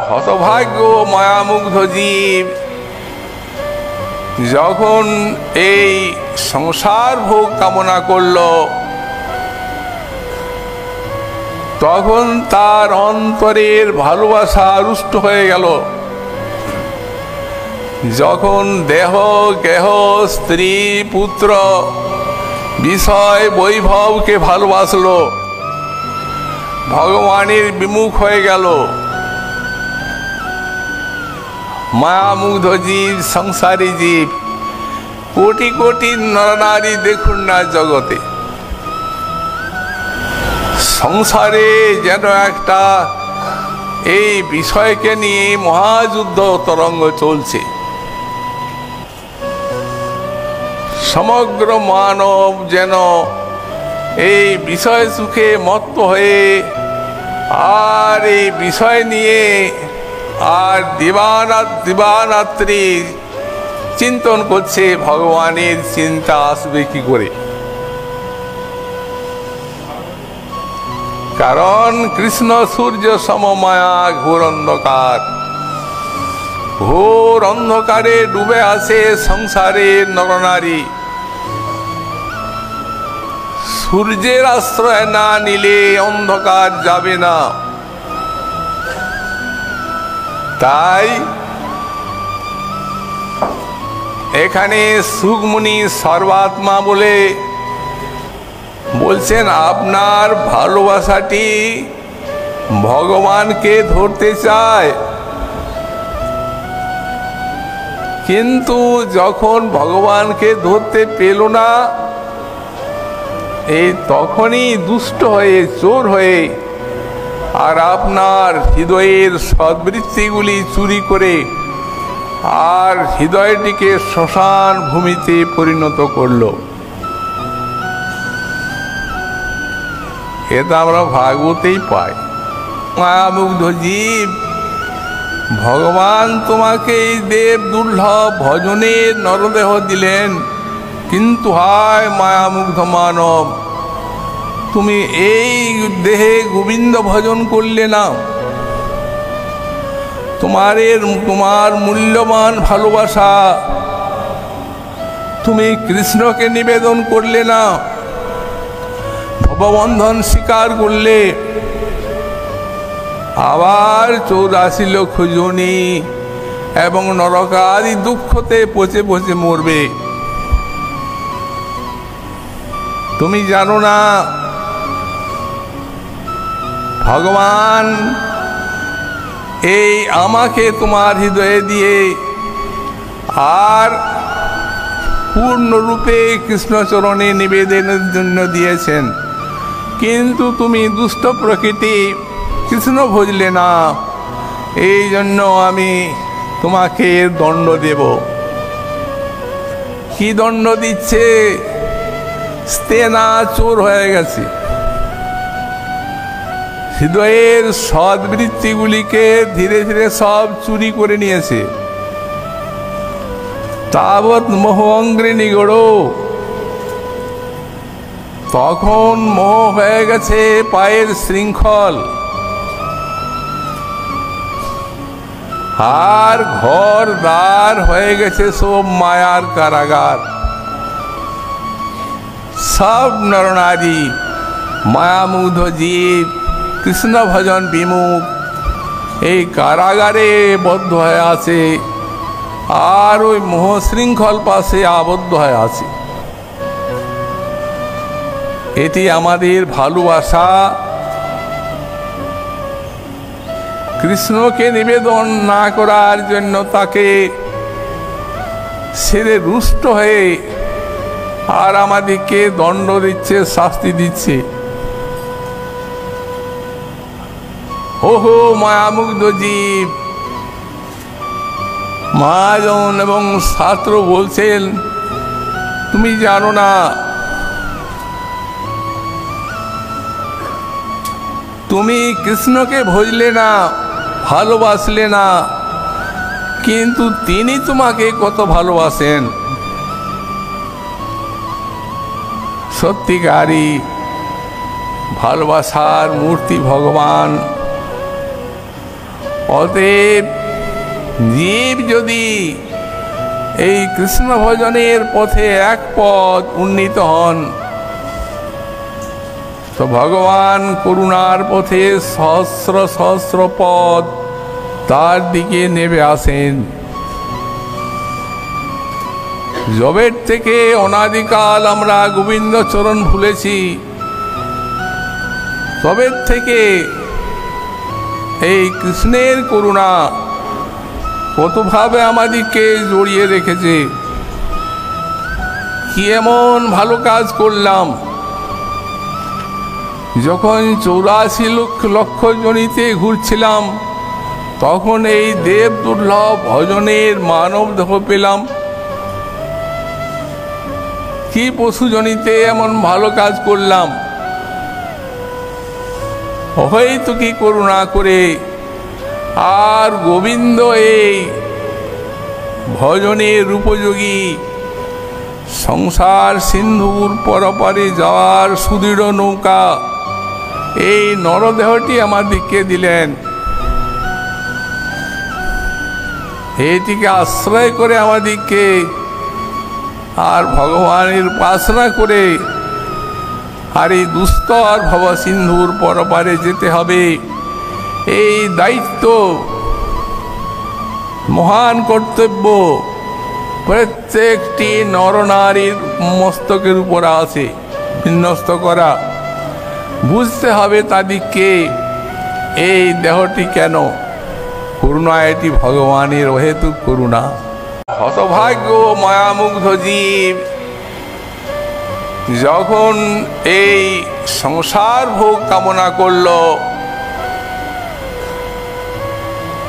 হতভাগ্য মায়ামুগ্ধ জীব যখন এই সংসার ভোগ কামনা করল, তখন তার অন্তরের ভালোবাসা রুষ্ট হয়ে গেল। যখন দেহ গেহ স্ত্রী পুত্র বিষয় বৈভবকে ভালোবাসলো, ভগবানের বিমুখ হয়ে গেল। মায়ামুগ্ধ জীব, সংসারী জীব, কোটি কোটি নরনারী দেখুন না জগতে, সংসারে যেন একটা এই বিষয়কে নিয়ে মহাযুদ্ধ তরঙ্গ চলছে। সমগ্র মানব যেন এই বিষয় সুখে মত্ত হয়ে আর এই বিষয় নিয়ে আর দিবারাত্রি চিন্তন করছে, ভগবানের চিন্তা আসবে কি করে। কারণ কৃষ্ণ সূর্য সমমায়া ঘোর অন্ধকার, ঘোর অন্ধকারে ডুবে আছে সংসারের নরনারী। সূর্যের আশ্রয় না নিলে অন্ধকার যাবে না। তাই এখানে সুখমুনি সর্বাত্মা বলে বলছেন, আপনার ভালোবাসাটি ভগবানকে ধরতে চায়, কিন্তু যখন ভগবানকে ধরতে পেল না, এই তখনই দুষ্ট হয়ে চোর হয়ে আর আপনার হৃদয়ের সদ্বৃত্তিগুলি চুরি করে আর হৃদয়টিকে শ্মশান ভূমিতে পরিণত করল। এটা আমরা ভাগবতেই পাই। মায়ামুগ্ধ জীব, ভগবান তোমাকে এই দেব দুর্লভ ভজনের নরদেহ দিলেন, কিন্তু হায় মায়ামুগ্ধ মানব, তুমি এই দেহে গোবিন্দ ভজন করলে না, তোমার মূল্যবান ভালোবাসা তুমি কৃষ্ণকে নিবেদন করলে না, ভববন্ধন স্বীকার করলে, আবার 84 লক্ষ যোনি এবং নরকাদি দুঃখতে পচে পচে মরবে। তুমি জানো না ভগবান এই আমাকে তোমার হৃদয়ে দিয়ে আর পূর্ণরূপে কৃষ্ণচরণে নিবেদনের জন্য দিয়েছেন, কিন্তু তুমি দুষ্ট প্রকৃতি, কৃষ্ণ ভজলে না, এই জন্য আমি তোমাকে দণ্ড দেব। কি দণ্ড দিচ্ছে? স্তেনা চোর হয়ে গেছে, হৃদয়ের সদ্বৃত্তিগুলিকে ধীরে ধীরে সব চুরি করে নিয়েছে। তাবৎ মোহ অঙ্গ্রে নিগড়, তখন মোহ হয়ে গেছে পায়ের শৃঙ্খল, আর ঘর দ্বার হয়ে গেছে সব মায়ার কারাগার। সব নরনারী মায়ামুগ্ধ জীব, কৃষ্ণ ভজন বিমুখ, এই কারাগারে বদ্ধ হয়ে আছে আর ওই মোহ শৃঙ্খল পাশে আবদ্ধ হয়ে আছে। এটি আমাদের ভালোবাসা কৃষ্ণকে নিবেদন না করার জন্য তাকে ছেড়ে রুষ্ট হয়ে আর আমাদেরকে দণ্ড দিচ্ছে, শাস্তি দিচ্ছে। ওহো মায়ামুগ্ধ জীব, মহাজন এবং শাস্ত্র বলছেন, তুমি জানো না, তুমি কৃষ্ণকে ভজলে না, ভালোবাসলে না, কিন্তু তিনি তোমাকে কত ভালোবাসেন। সত্যিকারী ভালোবাসার মূর্তি ভগবান। অতএব জীব যদি এই কৃষ্ণ ভজনের পথে এক পদ উন্নীত হন, তো ভগবান করুণার পথে সহস্র সহস্র পদ তার দিকে নেমে আসেন। জবের থেকে অনাদিকাল আমরা গোবিন্দ চরণ ভুলেছি, তবে থেকে এই কৃষ্ণের করুণা কতভাবে আমাদেরকে জড়িয়ে রেখেছে। কি এমন ভালো কাজ করলাম, যখন 84 লক্ষ জনিতে ঘুরছিলাম তখন এই দেব দুর্লভ ভজনের মানব দেহ পেলাম। কি পশু জনিতে এমন ভালো কাজ করলাম, হয়তো কি করুণা করে আর গোবিন্দ এই ভজনের উপযোগী সংসার সিন্ধুর পরপারে যাওয়ার সুদৃঢ় নৌকা এই নরদেহটি আমাদেরকে দিলেন। এটিকে আশ্রয় করে আমাদেরকে আর ভগবানের উপাসনা করে আর এই দুস্তর ভব সিন্ধুর পরপারে যেতে হবে। এই দায়িত্ব, মহান কর্তব্য প্রত্যেকটি নরনারীর মস্তকের উপর আছে বিন্যস্ত করা। বুঝতে হবে তাদেরকে এই দেহটি কেন করুণা, এটি ভগবানের অহেতুক করুণা। হতভাগ্য মায়ামুগ্ধ জীব যখন এই সংসার ভোগ কামনা করল,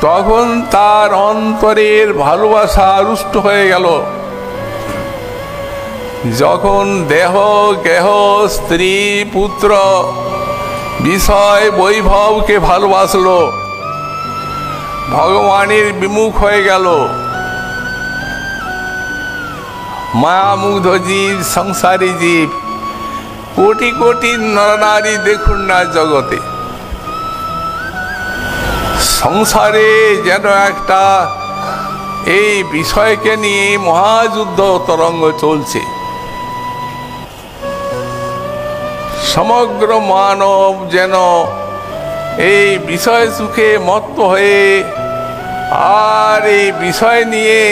তখন তার অন্তরের ভালোবাসা রুষ্ট হয়ে গেল। যখন দেহ গেহ স্ত্রী পুত্র বিষয় বৈভবকে ভালোবাসলো, ভগবানের বিমুখ হয়ে গেল। মায়ামুগ্ধ জীব, সংসারী জীব, কোটি কোটি নরনারী দেখুন না জগতে, সংসারে যেন একটা এই বিষয়কে নিয়ে মহাযুদ্ধ তরঙ্গ চলছে। সমগ্র মানব যেন এই বিষয় সুখে মত্ত হয়ে আর এই বিষয় নিয়ে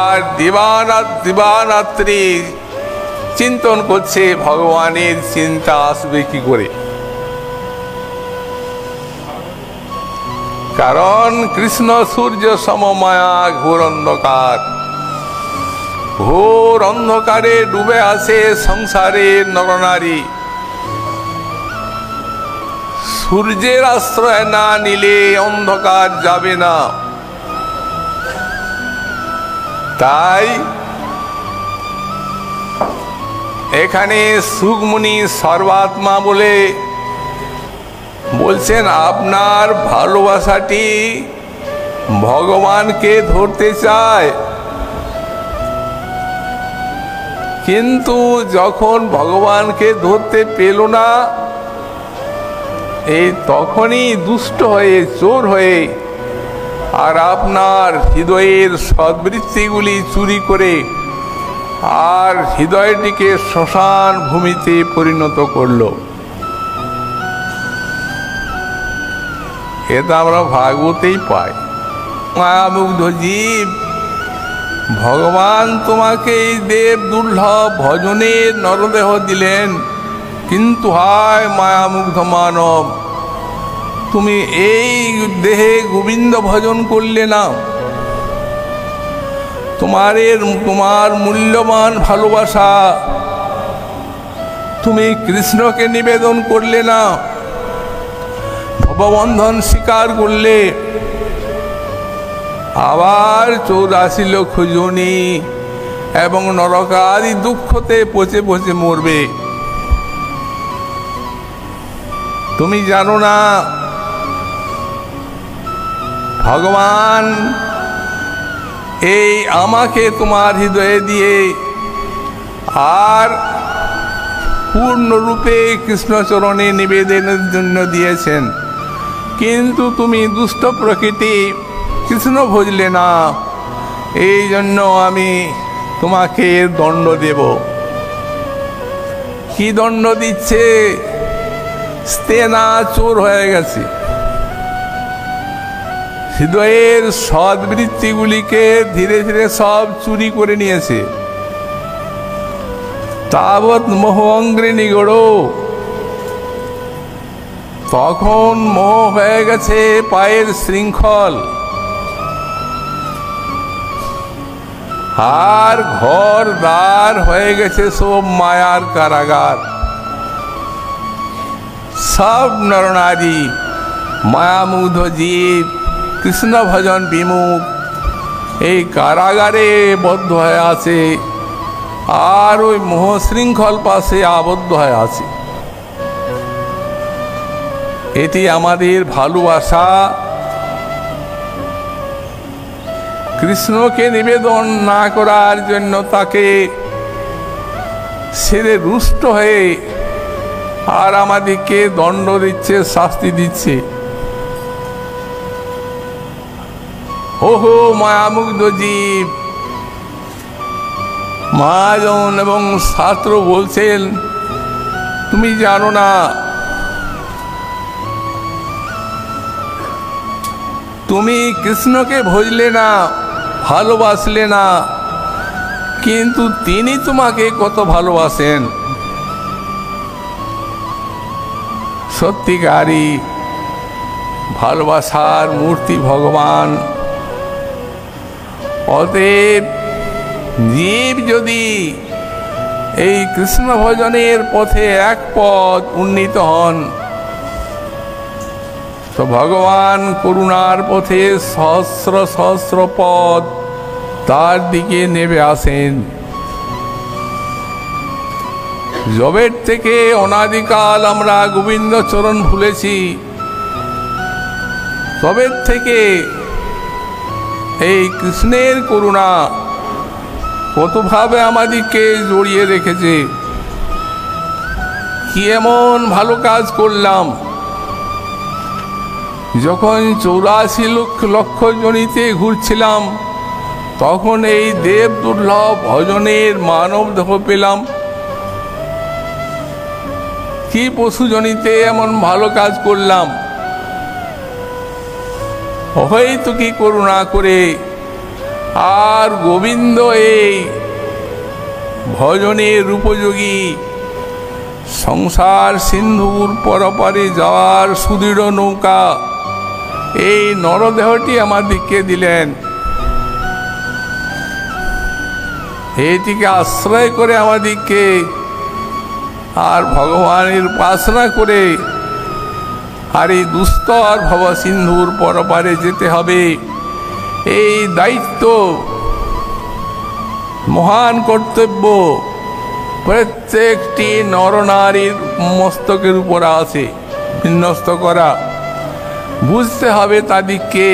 আর দিবারাত্রি চিন্তন করছে, ভগবানের চিন্তা আসবে কি করে। কারণ কৃষ্ণ সূর্য সমমায়া ঘোর অন্ধকার, ঘোর অন্ধকারে ডুবে আছে সংসারের নরনারী। সূর্যের আশ্রয় না নিলে অন্ধকার যাবে না। তাই এখানে সুখমুনি সর্বাত্মা বলে বলছেন, আপনার ভালোবাসাটি ভগবানকে ধরতে চায়, কিন্তু যখন ভগবানকে ধরতে পেল না, এই তখনই দুষ্ট হয়ে চোর হয়ে আর আপনার হৃদয়ের সদ্বৃত্তিগুলি চুরি করে আর হৃদয়টিকে শ্মশান ভূমিতে পরিণত করল। এটা আমরা ভাগবতেই পাই। মায়ামুগ্ধ জীব, ভগবান তোমাকে এই দেব দুর্লভ ভজনের নরদেহ দিলেন, কিন্তু হায় মায়ামুগ্ধ মানব, তুমি এই দেহে গোবিন্দ ভজন করলে না, তোমার মূল্যবান ভালোবাসা তুমি কৃষ্ণকে নিবেদন করলে না, ভববন্ধন স্বীকার করলে, আবার 84 লক্ষ যোনি এবং নরকাদি দুঃখতে পচে পচে মরবে। তুমি জানো না ভগবান এই আমাকে তোমার হৃদয়ে দিয়ে আর পূর্ণরূপে কৃষ্ণচরণে নিবেদনের জন্য দিয়েছেন। কিন্তু তুমি দুষ্ট প্রকৃতি, কৃষ্ণ ভজলে না, এই জন্য আমি তোমাকে দণ্ড দেব। কি দণ্ড দিচ্ছে? স্তেনা চোর হয়ে গেছে, হৃদয়ের সদ্বৃত্তিগুলিকে ধীরে ধীরে সব চুরি করে নিয়েছে। তাবৎ মোহ অঙ্গ্রে নিগড়, তখন মোহ হয়ে গেছে পায়ের শৃঙ্খল, আর ঘর দ্বার হয়ে গেছে সব মায়ার কারাগার। সব নরনারী মায়ামুগ্ধ জীব, কৃষ্ণ ভজন বিমুখ, এই কারাগারে বদ্ধ হয়ে আছে, আর ওই মোহ শৃঙ্খল পাশে আবদ্ধ হয়ে আছে। এটি আমাদের ভালোবাসা কৃষ্ণকে নিবেদন না করার জন্য তাকে ছেড়ে রুষ্ট হয়ে আর আমাদেরকে দণ্ড দিচ্ছে, শাস্তি দিচ্ছে। ওহো মায়ামুগ্ধ জীব, মহাজন এবং শাস্ত্র বলছেন তুমি জানো না, তুমি কৃষ্ণকে ভজলে না, ভালোবাসলে না, কিন্তু তিনি তোমাকে কত ভালোবাসেন। সত্যিকারী ভালোবাসার মূর্তি ভগবান। অতএব জীব যদি এই কৃষ্ণ ভজনের পথে এক পদ উন্নীত হন, তো ভগবান করুণার পথে সহস্র সহস্র পদ তার দিকে নেমে আসেন। জবের থেকে অনাদিকাল আমরা গোবিন্দ চরণ ভুলেছি, তবে থেকে এই কৃষ্ণের করুণা কতভাবে আমাদেরকে জড়িয়ে রেখেছে। কি এমন ভালো কাজ করলাম, যখন 84 লক্ষ জনিতে ঘুরছিলাম, তখন এই দেব দুর্লভ ভজনের মানব দেহ পেলাম। কি পশু জনিতে এমন ভালো কাজ করলাম, হয়তো কি করুণা করে আর গোবিন্দ এই ভজনের উপযোগী সংসার সিন্ধুর পরপারে যাওয়ার সুদৃঢ় নৌকা এই নরদেহটি আমাদেরকে দিলেন। এটিকে আশ্রয় করে আমাদেরকে আর ভগবানের উপাসনা করে আর এই দুস্তর ভব সিন্ধুর পরপারে যেতে হবে। এই দায়িত্ব, মহান কর্তব্য প্রত্যেকটি নরনারীর মস্তকের উপর আছে বিন্যস্ত করা। বুঝতে হবে তাদেরকে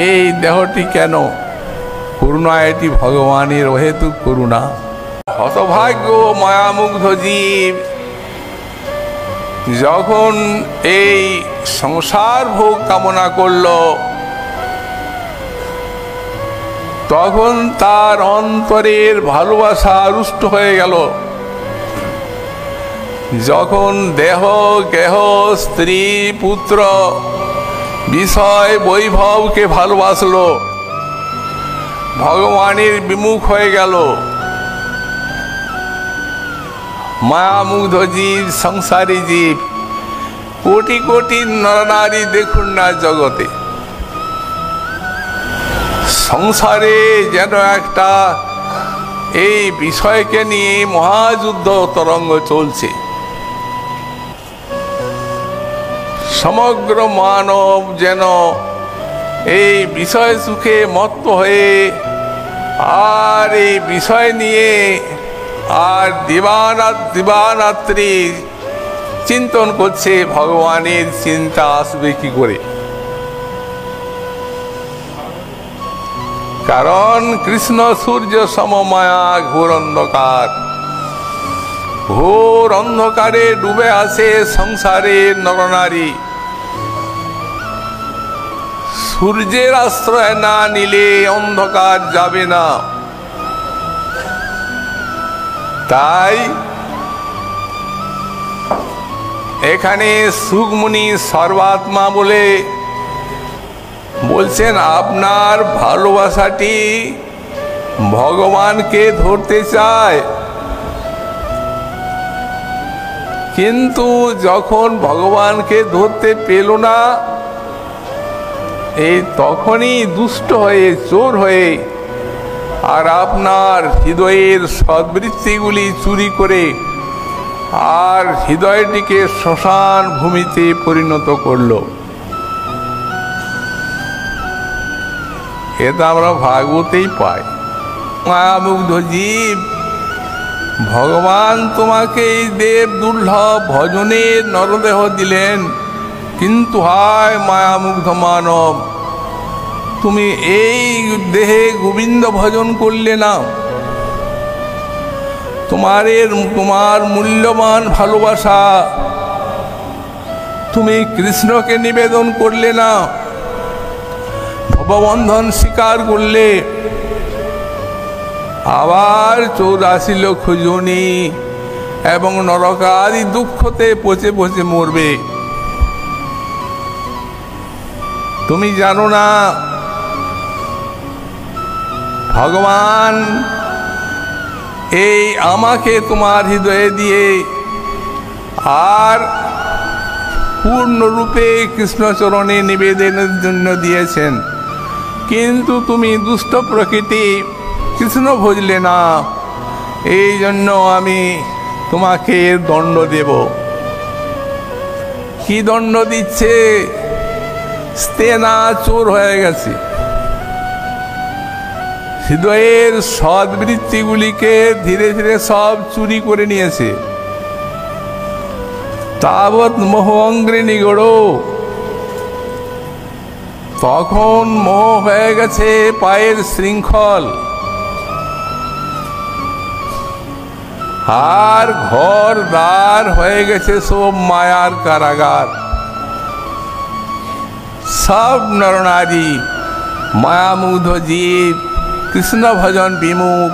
এই দেহটি কেন করুণা, এটি ভগবানের অহেতুক করুণা। হতভাগ্য মায়ামুগ্ধ জীব যখন এই সংসার ভোগ কামনা করল, তখন তার অন্তরের ভালোবাসা রুষ্ট হয়ে গেল। যখন দেহ গেহ স্ত্রী পুত্র বিষয় বৈভবকে ভালোবাসলো, ভগবানের বিমুখ হয়ে গেল। মায়ামুগ্ধ জীব, সংসারী জীব, কোটি কোটি নরনারী দেখুন না জগতে, সংসারে যেন একটা এই বিষয়কে নিয়ে মহাযুদ্ধ তরঙ্গ চলছে। সমগ্র মানব যেন এই বিষয় সুখে মত্ত হয়ে আর এই বিষয় নিয়ে আর দিবারাত্রি চিন্তন করছে, ভগবানের চিন্তা আসবে কি করে। কারণ কৃষ্ণ সূর্য সমমায়া ঘোর অন্ধকার, ঘোর অন্ধকারে ডুবে আছে সংসারের নরনারী। সূর্যের আশ্রয় না নিলে অন্ধকার যাবে না। তাই এখানে সুখমুনি সর্বাত্মা বলে বলছেন, আপনার ভালোবাসাটি ভগবানকে ধরতে চায়, কিন্তু যখন ভগবানকে ধরতে পেল না, এই তখনই দুষ্ট হয়ে, চোর হয়ে, আর আপনার হৃদয়ের সদ্বৃত্তিগুলি চুরি করে আর হৃদয়টিকে শ্মশান ভূমিতে পরিণত করল। এটা আমরা ভাগবতেই পাই। মায়ামুগ্ধ জীব, ভগবান তোমাকে এই দেব দুর্লভ ভজনের নরদেহ দিলেন, কিন্তু হায় মায়ামুগ্ধ মানব, তুমি এই দেহে গোবিন্দ ভজন করলে না, তোমার মূল্যবান ভালোবাসা তুমি কৃষ্ণকে নিবেদন করলে না, ভববন্ধন স্বীকার করলে, আবার 84 লক্ষ যোনি এবং নরকাদি দুঃখতে পচে পচে মরবে। তুমি জানো না ভগবান এই আমাকে তোমার হৃদয়ে দিয়ে আর পূর্ণরূপে কৃষ্ণচরণে নিবেদনের জন্য দিয়েছেন, কিন্তু তুমি দুষ্ট প্রকৃতি, কৃষ্ণ ভজলে না, এই জন্য আমি তোমাকে দণ্ড দেব। কি দণ্ড দিচ্ছে? স্তেনা চোর হয়ে গেছে, হৃদয়ের সদ্বৃত্তিগুলিকে ধীরে ধীরে সব চুরি করে নিয়েছে। তাবৎ মোহ অঙ্গ্রে নিগড়, তখন মোহ হয়ে গেছে পায়ের শৃঙ্খল, আর ঘর দ্বার হয়ে গেছে সব মায়ার কারাগার। সব নরনারী মায়ামুগ্ধ জীব, কৃষ্ণ ভজন বিমুখ,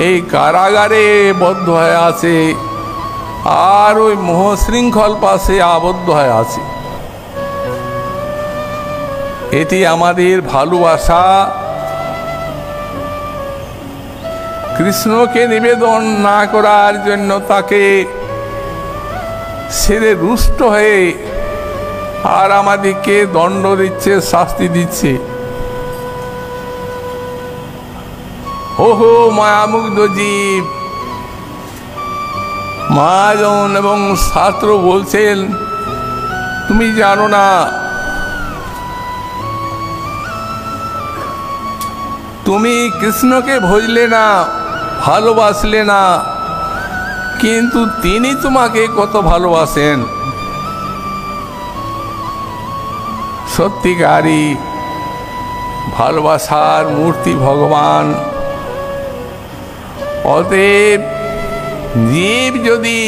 এই কারাগারে বদ্ধ হয়ে আছে, আর ওই মোহ শৃঙ্খল পাশে আবদ্ধ হয়ে আছে। এটি আমাদের ভালোবাসা কৃষ্ণকে নিবেদন না করার জন্য তাকে ছেড়ে রুষ্ট হয়ে আর আমাদেরকে দণ্ড দিচ্ছে, শাস্তি দিচ্ছে। ওহো মায়ামুগ্ধ জীব, মহাজন এবং শাস্ত্র বলছেন, তুমি জানো না, তুমি কৃষ্ণকে ভজলে না, ভালোবাসলে না, কিন্তু তিনি তোমাকে কত ভালোবাসেন। সত্যিকারী ভালোবাসার মূর্তি ভগবান। অতএব জীব যদি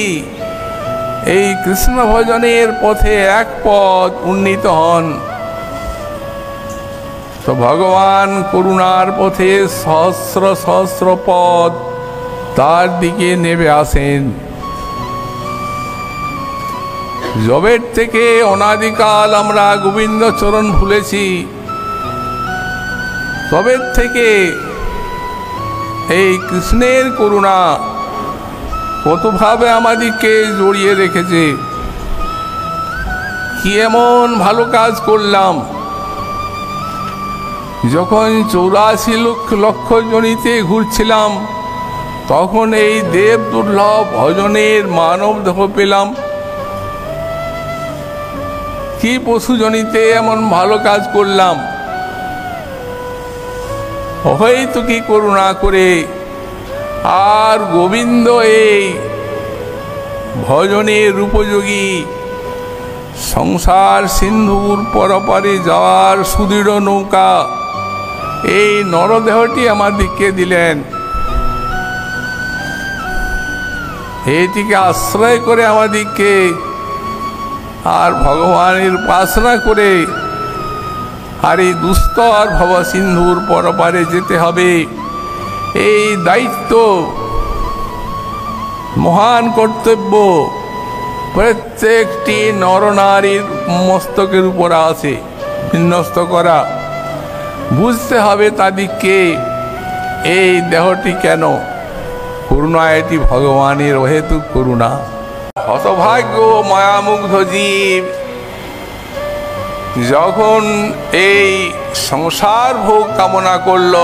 এই কৃষ্ণ ভজনের পথে এক পদ উন্নীত হন, তো ভগবান করুণার পথে সহস্র সহস্র পদ তার দিকে নেমে আসেন। যবের থেকে অনাদিকাল আমরা গোবিন্দ চরণ ভুলেছি, তবের থেকে এই কৃষ্ণের করুণা কতভাবে আমাদেরকে জড়িয়ে রেখেছে। কি এমন ভালো কাজ করলাম, যখন 84 লক্ষ জনিতে ঘুরছিলাম, তখন এই দেব দুর্লভ ভজনের মানব দেহ পেলাম। কি পশু জনিতে এমন ভালো কাজ করলাম, হয়তো কি করুণা করে আর গোবিন্দ এই ভজনের উপযোগী সংসার সিন্ধুর পরপারে যাওয়ার সুদৃঢ় নৌকা এই নরদেহটি আমাদেরকে দিলেন। এটিকে আশ্রয় করে আমাদেরকে আর ভগবানের উপাসনা করে আর এই দুস্তর ভবসিন্ধুর পরপারে যেতে হবে। এই দায়িত্ব, মহান কর্তব্য প্রত্যেকটি নরনারীর মস্তকের উপর আছে বিন্যস্ত করা। বুঝতে হবে তাদেরকে এই দেহটি কেন, করুণা এটি ভগবানের অহেতুক করুণা। হতভাগ্য মায়ামুগ্ধ জীব যখন এই সংসার ভোগ কামনা করল,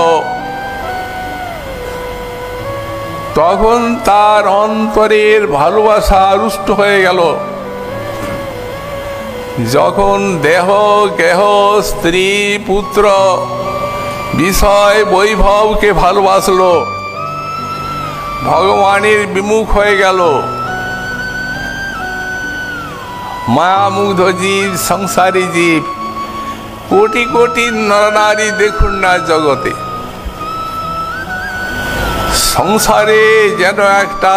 তখন তার অন্তরের ভালোবাসা রুষ্ট হয়ে গেল। যখন দেহ গেহ স্ত্রী পুত্র বিষয় বৈভবকে ভালোবাসলো, ভগবানের বিমুখ হয়ে গেল। মায়ামুগ্ধ জীব, সংসারী জীব, কোটি কোটি নরনারী দেখুন না জগতে, সংসারে যেন একটা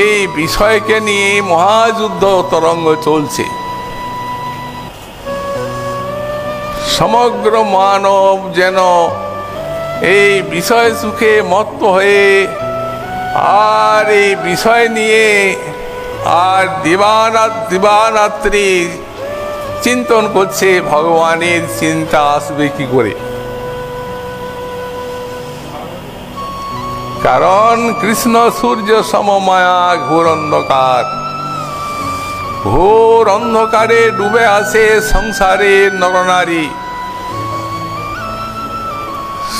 এই বিষয়কে নিয়ে মহাযুদ্ধ তরঙ্গ চলছে। সমগ্র মানব যেন এই বিষয় সুখে মত্ত হয়ে আর এই বিষয় নিয়ে আর দিবারাত্রি চিন্তন করছে, ভগবানের চিন্তা আসবে কি করে। কারণ কৃষ্ণ সূর্য সমমায়া ঘোর অন্ধকার, ঘোর অন্ধকারে ডুবে আছে সংসারের নরনারী।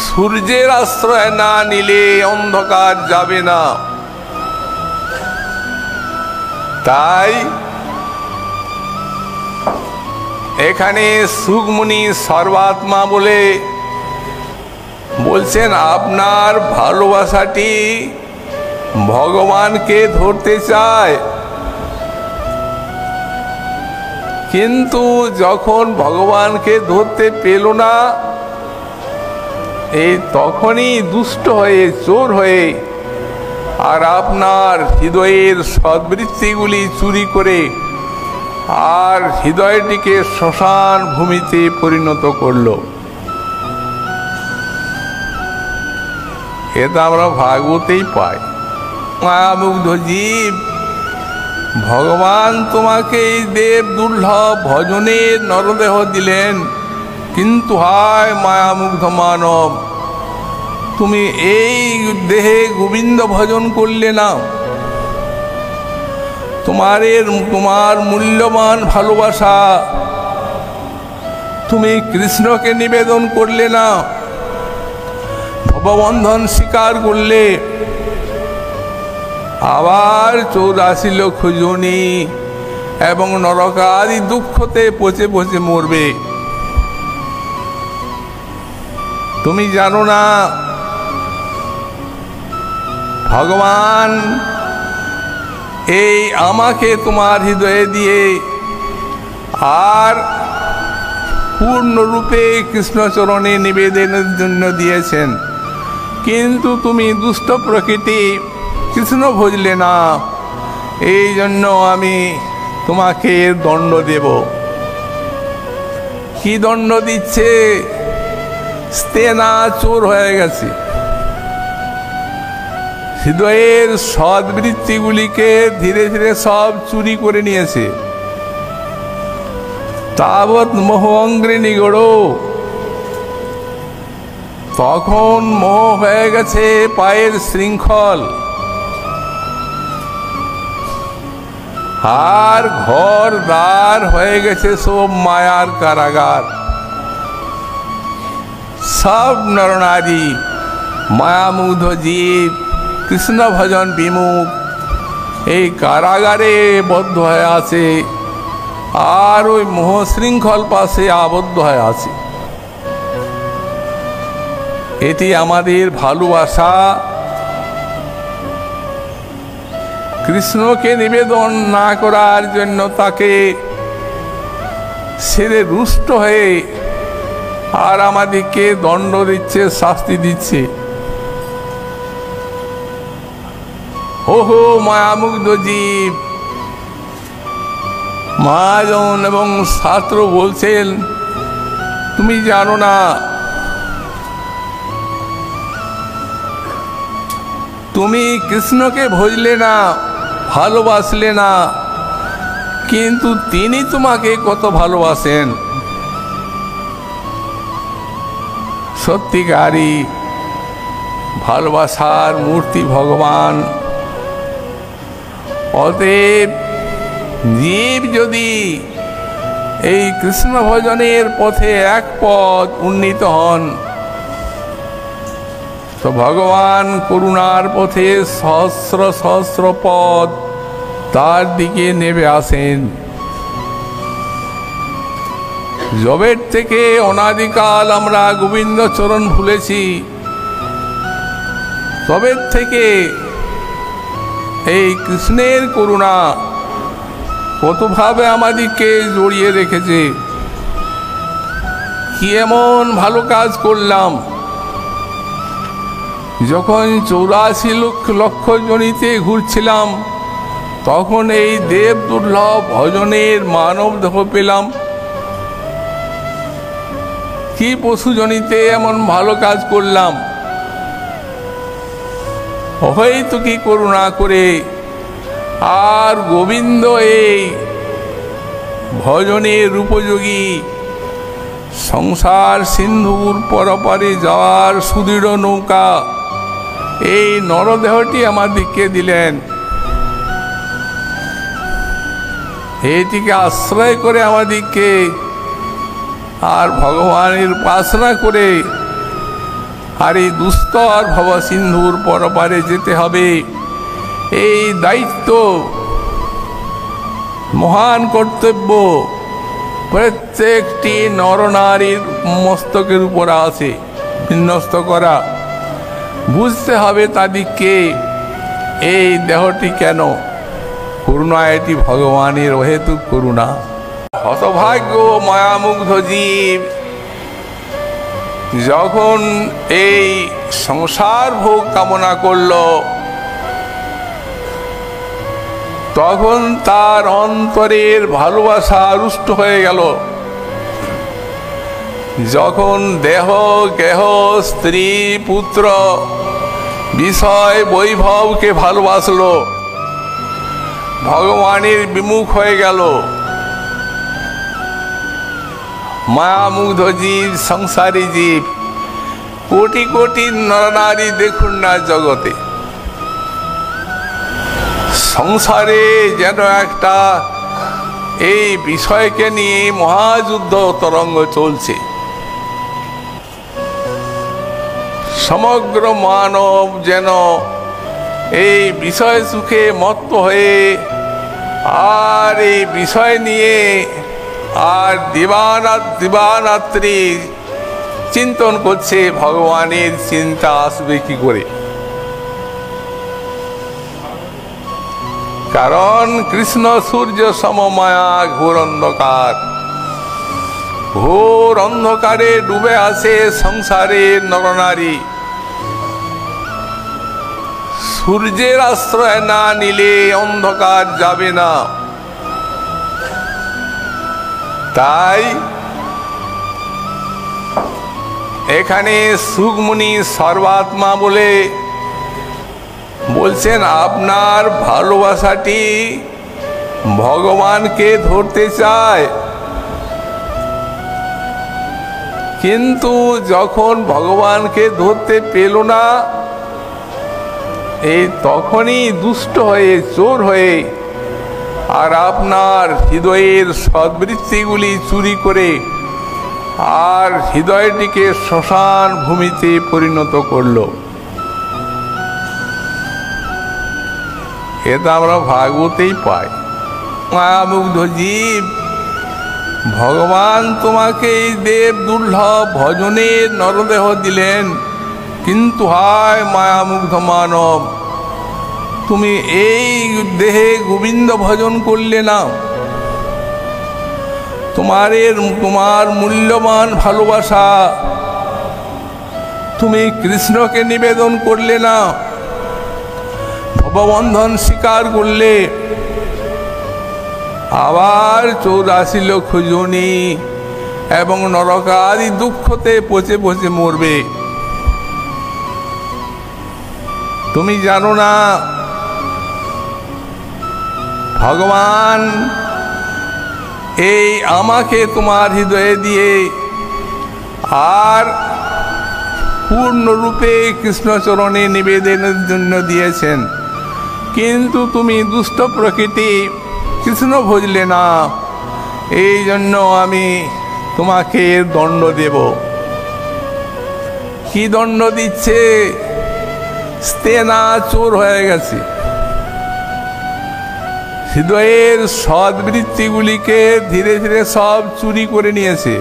সূর্যের আশ্রয় না নিলে অন্ধকার যাবে না। তাই এখানে সুখমুনি সর্বাত্মা বলে বলছেন, আপনার ভালোবাসাটি ভগবানকে ধরতে চায়, কিন্তু যখন ভগবানকে ধরতে পেল না, এই তখনই দুষ্ট হয়ে চোর হয়ে আর আপনার হৃদয়ের সদ্বৃত্তিগুলি চুরি করে আর হৃদয়টিকে শ্মশান ভূমিতে পরিণত করল। এটা আমরা ভাগবতেই পাই। মায়ামুগ্ধ জীব, ভগবান তোমাকে এই দেব দুর্লভ ভজনের নরদেহ দিলেন, কিন্তু হায় মায়ামুগ্ধ মানব, তুমি এই দেহে গোবিন্দ ভজন করলে না, তোমার মূল্যবান ভালোবাসা তুমি কৃষ্ণকে নিবেদন করলে না, ভববন্ধন স্বীকার করলে, আবার 84 লক্ষ যোনি এবং নরকাদি দুঃখতে পচে পচে মরবে। তুমি জানো না ভগবান এই আমাকে তোমার হৃদয়ে দিয়ে আর পূর্ণরূপে কৃষ্ণচরণে নিবেদনের জন্য দিয়েছেন, কিন্তু তুমি দুষ্ট প্রকৃতি, কৃষ্ণ ভজলে না, এই জন্য আমি তোমাকে দণ্ড দেব। কি দণ্ড দিচ্ছে? স্তেনা চোর হয়ে গেছে, হৃদয়ের সদ্বৃত্তিগুলিকে ধীরে ধীরে সব চুরি করে নিয়েছে। তাবৎ মোহ অঙ্গ্রে নিগড়, তখন মোহ হয়ে গেছে পায়ের শৃঙ্খল, আর ঘর দ্বার হয়ে গেছে সব মায়ার কারাগার। সব নরনারী মায়ামুগ্ধ জীব, কৃষ্ণ ভজন বিমুখ, এই কারাগারে বদ্ধ হয়ে আছে আর ওই মোহ শৃঙ্খল পাশে আবদ্ধ হয়ে আছে। এটি আমাদের ভালোবাসা কৃষ্ণকে নিবেদন না করার জন্য তাকে ছেড়ে রুষ্ট হয়ে আর আমাদেরকে দণ্ড দিচ্ছে, শাস্তি দিচ্ছে। ওহো মায়ামুগ্ধ জীব, মহাজন এবং শাস্ত্র বলছেন তুমি জানো না, তুমি কৃষ্ণকে ভজলে না, ভালোবাসলে না, কিন্তু তিনি তোমাকে কত ভালোবাসেন। সত্যিকারী ভালোবাসার মূর্তি ভগবান। অতএব জীব যদি এই কৃষ্ণ ভজনের পথে এক পথ উন্নীত হন, তো ভগবান করুণার পথে সহস্র সহস্র পথ তার দিকে নেমে আসেন। জবের থেকে অনাদিকাল আমরা গোবিন্দ চরণ ভুলেছি, তবে থেকে এই কৃষ্ণের করুণা কতভাবে আমাদেরকে জড়িয়ে রেখেছে। কি এমন ভালো কাজ করলাম, যখন 84 লক্ষ জনিতে ঘুরছিলাম, তখন এই দেব দুর্লভ ভজনের মানব দেহ পেলাম। কি পশু জনিতে এমন ভালো কাজ করলাম, হয়তো কি করুণা করে আর গোবিন্দ এই ভজনের উপযোগী সংসার সিন্ধুর পরপারে যাওয়ার সুদৃঢ় নৌকা এই নরদেহটি আমাদেরকে দিলেন। এটিকে আশ্রয় করে আমাদেরকে আর ভগবানের উপাসনা করে আর এই দুস্তর ভব সিন্ধুর পরপারে যেতে হবে। এই দায়িত্ব, মহান কর্তব্য প্রত্যেকটি নরনারীর মস্তকের উপর আছে বিন্যস্ত করা। বুঝতে হবে তাদেরকে এই দেহটি কেন করুণা, এটি ভগবানের অহেতুক করুণা। হতভাগ্য মায়ামুগ্ধ জীব যখন এই সংসার ভোগ কামনা করল, তখন তার অন্তরের ভালোবাসা রুষ্ট হয়ে গেল। যখন দেহ গেহ স্ত্রী পুত্র বিষয় বৈভবকে ভালোবাসলো, ভগবানের বিমুখ হয়ে গেল। মায়ামুগ্ধ জীব, সংসারী জীব, কোটি কোটি নরনারী দেখুন না জগতে, সংসারে যেন একটা এই বিষয়কে নিয়ে মহাযুদ্ধ তরঙ্গ চলছে। সমগ্র মানব যেন এই বিষয় সুখে মত্ত হয়ে আর এই বিষয় নিয়ে আর দিবারাত্রি চিন্তন করছে, ভগবানের চিন্তা আসবে কি করে। কারণ কৃষ্ণ সূর্য সমমায়া ঘোর অন্ধকার, ঘোর অন্ধকারে ডুবে আছে সংসারের নরনারী। সূর্যের আশ্রয় না নিলে অন্ধকার যাবে না। তাই এখানে সুখমুনি সর্বাত্মা বলে বলছেন, আপনার ভালোবাসাটি ভগবানকে ধরতে চায়, কিন্তু যখন ভগবানকে ধরতে পেল না, এই তখনই দুষ্ট হয়ে চোর হয়ে আর আপনার হৃদয়ের সদ্বৃত্তিগুলি চুরি করে আর হৃদয়টিকে শ্মশান ভূমিতে পরিণত করল। এটা আমরা ভাগবতেই পাই। মায়ামুগ্ধ জীব, ভগবান তোমাকে এই দেব দুর্লভ ভজনের নরদেহ দিলেন, কিন্তু হায় মায়ামুগ্ধ মানব, তুমি এই দেহে গোবিন্দ ভজন করলে না। তোমার মূল্যবান ভালোবাসা তুমি কৃষ্ণকে নিবেদন করলে না, ভববন্ধন স্বীকার করলে। আবার 84 লক্ষ জনি এবং নরকাদি দুঃখতে পচে পচে মরবে। তুমি জানো না ভগবান এই আমাকে তোমার হৃদয়ে দিয়ে আর পূর্ণরূপে কৃষ্ণচরণে নিবেদনের জন্য দিয়েছেন, কিন্তু তুমি দুষ্ট প্রকৃতি কৃষ্ণ ভজলে না, এই জন্য আমি তোমাকে দণ্ড দেব। কি দণ্ড দিচ্ছে? স্তেনা চোর হয়ে গেছে, হৃদয়ের সদ্বৃত্তিগুলিকে ধীরে ধীরে সব চুরি করে নিয়েছে।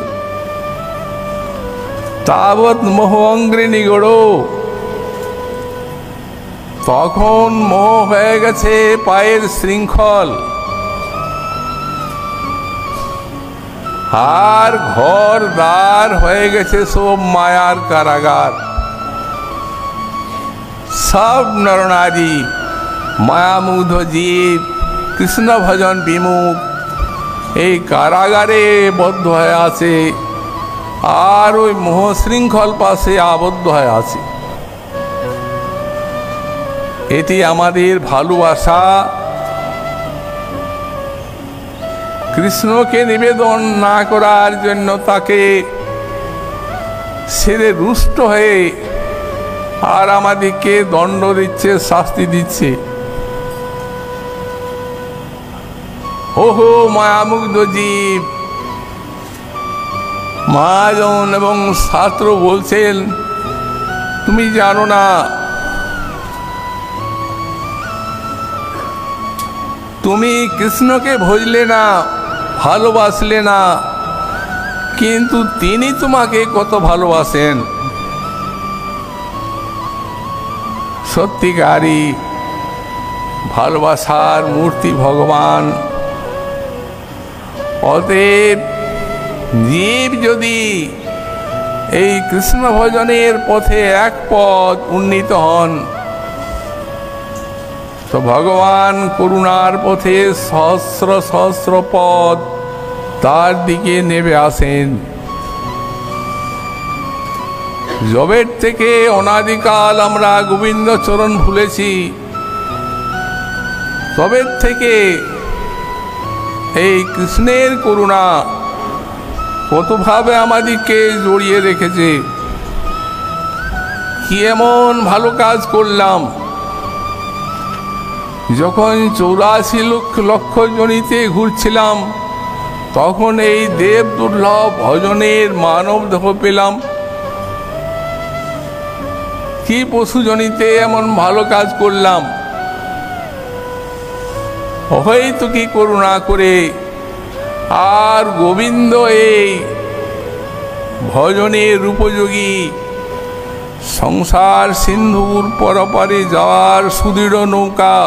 তাবৎ মোহ অঙ্গ্রে নিগড়, তখন মোহ হয়ে গেছে পায়ের শৃঙ্খল, আর ঘর দ্বার হয়ে গেছে সব মায়ার কারাগার। সব নরনারী মায়ামুগ্ধ জীব কৃষ্ণ ভজন বিমুখ এই কারাগারে বদ্ধ হয়ে আছে, আর ওই মোহ শৃঙ্খল পাশে আবদ্ধ হয়ে আছে। এটি আমাদের ভালোবাসা কৃষ্ণকে নিবেদন না করার জন্য তাকে ছেড়ে রুষ্ট হয়ে আর আমাদেরকে দণ্ড দিচ্ছে, শাস্তি দিচ্ছে। ওহো মায়ামুগ্ধ জীব, মহাজন এবং শাস্ত্র বলছেন তুমি জানো না, তুমি কৃষ্ণকে ভজলে না, ভালোবাসলে না, কিন্তু তিনি তোমাকে কত ভালোবাসেন। সত্যিকারী ভালোবাসার মূর্তি ভগবান। অতএব জীব যদি এই কৃষ্ণ ভজনের পথে এক পথ উন্নীত হন, তো ভগবান করুণার পথে সহস্র সহস্র পথ তার দিকে নেমে আসেন। জবের থেকে অনাদিকাল আমরা গোবিন্দ চরণ ভুলেছি, তবে থেকে এই কৃষ্ণের করুণা কতভাবে আমাদেরকে জড়িয়ে রেখেছে। কি এমন ভালো কাজ করলাম, যখন 84 লক্ষ জনিতে ঘুরছিলাম তখন এই দেব দুর্লভ ভজনের মানব দেহ পেলাম। কি পশু জনিতে এমন ভালো কাজ করলাম, হয়তো কি করুণা করে আর গোবিন্দ এই ভজনের উপযোগী সংসার সিন্ধুর পরপারে যাওয়ার সুদৃঢ় নৌকা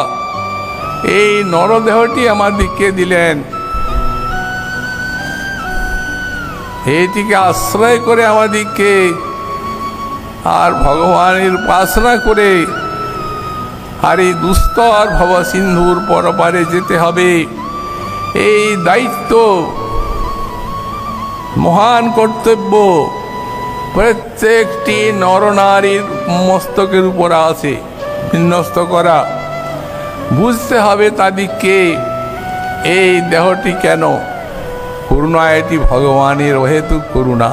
এই নরদেহটি আমাদেরকে দিলেন। এটিকে আশ্রয় করে আমাদেরকে আর ভগবানের উপাসনা করে আর এই দুস্তর ভব সিন্ধুর পরপারে যেতে হবে। এই দায়িত্ব, মহান কর্তব্য প্রত্যেকটি নরনারীর মস্তকের উপর আছে বিন্যস্ত করা। বুঝতে হবে তাদেরকে এই দেহটি কেন করুণা, এটি ভগবানের অহেতুক করুণা।